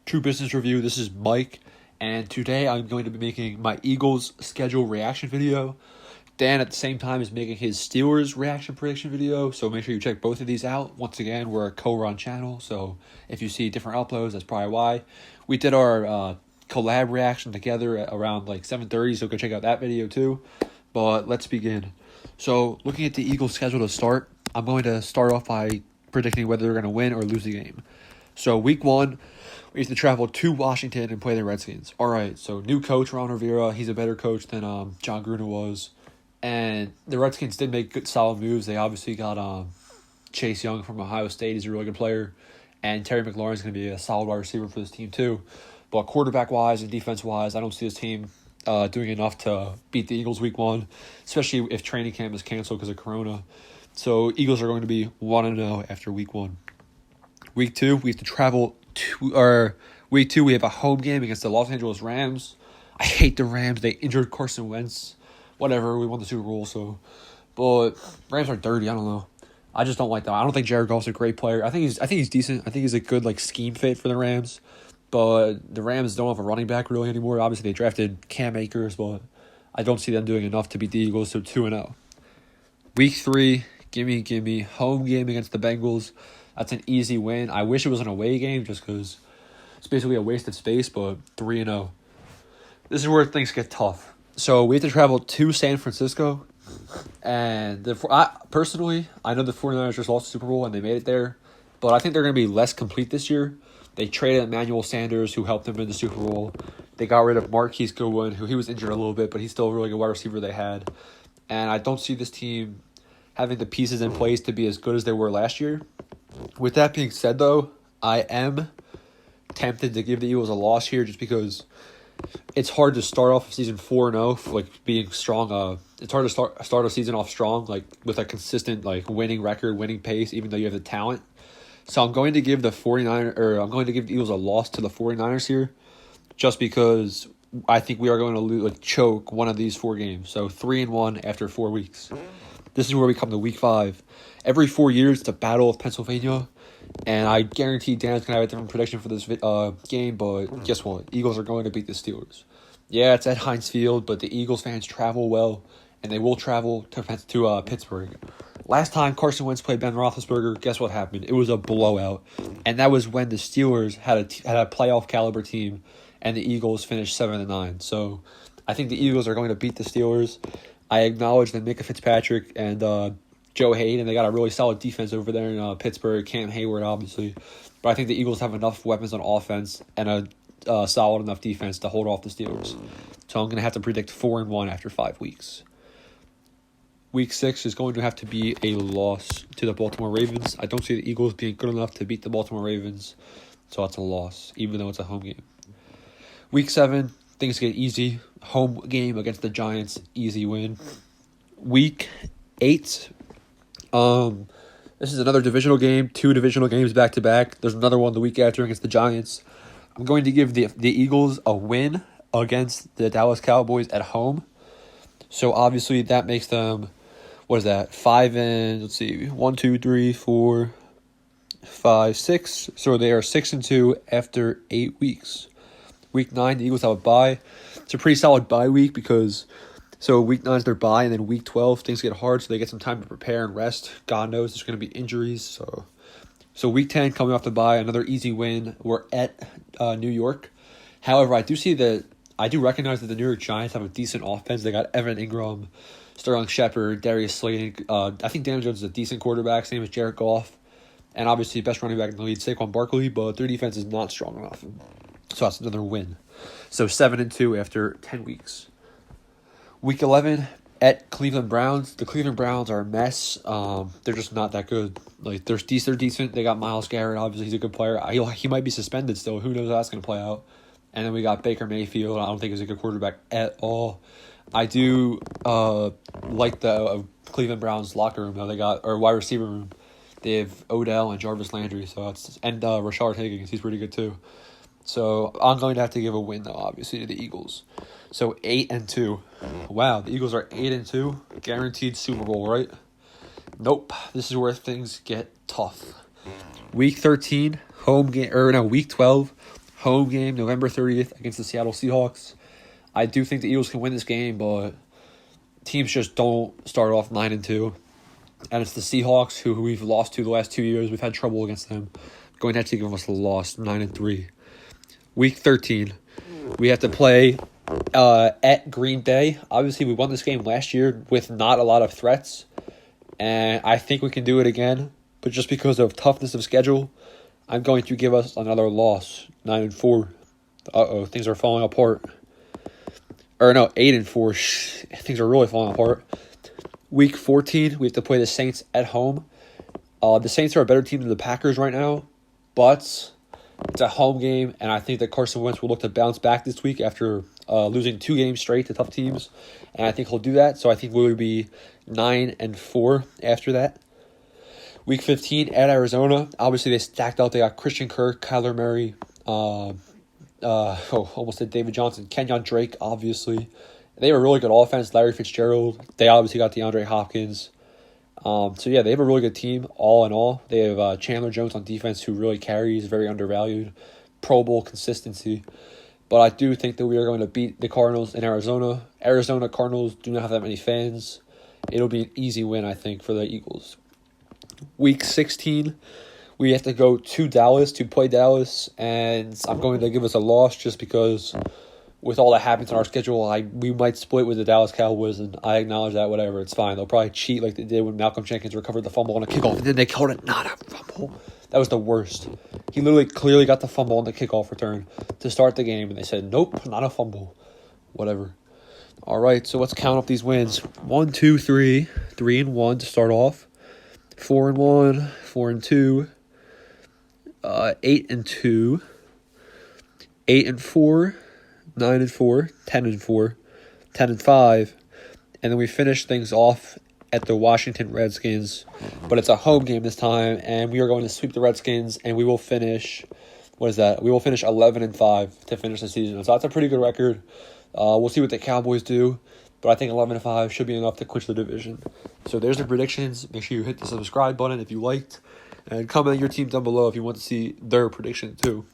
True Business Review. This is Mike, and today I'm going to be making my Eagles schedule reaction video. Dan at the same time is making his Steelers reaction prediction video, so make sure you check both of these out. Once again, we're a co-run channel, so if you see different uploads, that's probably why. We did our collab reaction together at around like 7:30, so go check out that video too. But let's begin. So looking at the Eagles schedule to start, I'm going to start off by predicting whether they're going to win or lose the game. So week 1, we have to travel to Washington and play the Redskins. All right, so new coach, Ron Rivera. He's a better coach than John Gruden was. And the Redskins did make good, solid moves. They obviously got Chase Young from Ohio State. He's a really good player. And Terry McLaurin's going to be a solid wide receiver for this team too. But quarterback-wise and defense-wise, I don't see this team doing enough to beat the Eagles week 1, especially if training camp is canceled because of Corona. So Eagles are going to be 1-0 after week 1. Week 2, we have to travel to week 2, we have a home game against the Los Angeles Rams. I hate the Rams. They injured Carson Wentz. Whatever, we won the Super Bowl, so. But Rams are dirty. I don't know. I just don't like them. I don't think Jared Goff's a great player. I think he's decent. I think he's a good scheme fit for the Rams. But the Rams don't have a running back really anymore. Obviously, they drafted Cam Akers, but I don't see them doing enough to beat the Eagles, so 2-0. Week 3, gimme, home game against the Bengals. That's an easy win. I wish it was an away game just because it's basically a waste of space, but 3-0. This is where things get tough. So we have to travel to San Francisco, and personally, I know the 49ers just lost the Super Bowl and they made it there, but I think they're going to be less complete this year. They traded Emmanuel Sanders, who helped them in the Super Bowl. They got rid of Marquise Goodwin, who he was injured a little bit, but he's still a really good wide receiver they had. And I don't see this team having the pieces in place to be as good as they were last year. With that being said, though, I am tempted to give the Eagles a loss here just because it's hard to start off season 4-0, being strong. It's hard to start a season off strong, with a consistent winning record, winning pace, even though you have the talent. So I'm going to give the Eagles a loss to the 49ers here, just because I think we are going to choke one of these 4 games. So 3-1 after 4 weeks. This is where we come to week 5. Every 4 years, it's a battle of Pennsylvania. And I guarantee Dan's going to have a different prediction for this game, but guess what? Eagles are going to beat the Steelers. Yeah, it's at Heinz Field, but the Eagles fans travel well, and they will travel to Pittsburgh. Last time Carson Wentz played Ben Roethlisberger, guess what happened? It was a blowout. And that was when the Steelers had a playoff caliber team, and the Eagles finished 7-9. So I think the Eagles are going to beat the Steelers. I acknowledge that Micah Fitzpatrick and Joe Hayden, they got a really solid defense over there in Pittsburgh. Cam Hayward, obviously. But I think the Eagles have enough weapons on offense and a solid enough defense to hold off the Steelers. So I'm going to have to predict 4-1 after 5 weeks. Week 6 is going to have to be a loss to the Baltimore Ravens. I don't see the Eagles being good enough to beat the Baltimore Ravens. So that's a loss, even though it's a home game. Week 7, things get easy. Home game against the Giants, easy win. Week 8, this is another divisional game, 2 divisional games back-to-back. There's another one the week after against the Giants. I'm going to give the Eagles a win against the Dallas Cowboys at home. So obviously that makes them, 1, 2, 3, 4, 5, 6. So they are 6-2 after 8 weeks. Week 9, the Eagles have a bye. It's a pretty solid bye week because week 9 is their bye, and then week 12 things get hard, so they get some time to prepare and rest. God knows there's going to be injuries. So week 10 coming off the bye, another easy win. We're at New York. However, I do recognize that the New York Giants have a decent offense. They got Evan Ingram, Sterling Shepard, Darius Slayton. I think Daniel Jones is a decent quarterback. Same as Jared Goff, and obviously best running back in the league, Saquon Barkley. But their defense is not strong enough. So that's another win. So 7-2 after 10 weeks. Week 11 at Cleveland Browns. The Cleveland Browns are a mess. They're just not that good. They're decent. They got Myles Garrett. Obviously, he's a good player. He might be suspended still. Who knows how that's going to play out. And then we got Baker Mayfield. I don't think he's a good quarterback at all. I do like the Cleveland Browns locker room though. They got wide receiver room. They have Odell and Jarvis Landry. And Rashard Higgins. He's pretty good too. So I'm going to have to give a win though, obviously, to the Eagles. So 8-2. Wow, the Eagles are 8-2. Guaranteed Super Bowl, right? Nope. This is where things get tough. Week 13, home game, week 12, home game, November 30th against the Seattle Seahawks. I do think the Eagles can win this game, but teams just don't start off 9-2. And it's the Seahawks who we've lost to the last 2 years. We've had trouble against them. Going to actually give us a loss, 9-3. Week 13, we have to play at Green Bay. Obviously, we won this game last year with not a lot of threats. And I think we can do it again. But just because of toughness of schedule, I'm going to give us another loss, 9-4. Things are falling apart. Or no, 8-4. Things are really falling apart. Week 14, we have to play the Saints at home. The Saints are a better team than the Packers right now, but it's a home game, and I think that Carson Wentz will look to bounce back this week after losing 2 games straight to tough teams, and I think he'll do that. So I think we will be 9-4 after that. Week 15 at Arizona. Obviously, they stacked out. They got Christian Kirk, Kyler Murray, almost said David Johnson, Kenyon Drake, obviously. They have a really good offense, Larry Fitzgerald. They obviously got DeAndre Hopkins. So, yeah, they have a really good team, all in all. They have Chandler Jones on defense, who really carries, very undervalued. Pro Bowl consistency. But I do think that we are going to beat the Cardinals in Arizona. Arizona Cardinals do not have that many fans. It'll be an easy win, I think, for the Eagles. Week 16, we have to go to Dallas to play Dallas. And I'm going to give us a loss just because with all that happens on our schedule, we might split with the Dallas Cowboys, and I acknowledge that, whatever, it's fine. They'll probably cheat like they did when Malcolm Jenkins recovered the fumble on a kickoff, and then they called it not a fumble. That was the worst. He literally clearly got the fumble on the kickoff return to start the game, and they said, nope, not a fumble. Whatever. All right, so let's count up these wins. 1, 2, 3. 3-1 to start off. 4-1. 4-2. 8-2. 8-4. 9-4, 10-4, 10-5, and then we finish things off at the Washington Redskins. But it's a home game this time, and we are going to sweep the Redskins, and we will finish. What is that? We will finish 11-5 to finish the season. So that's a pretty good record. We'll see what the Cowboys do, but I think 11-5 should be enough to clinch the division. So there's the predictions. Make sure you hit the subscribe button if you liked, and comment your team down below if you want to see their prediction too.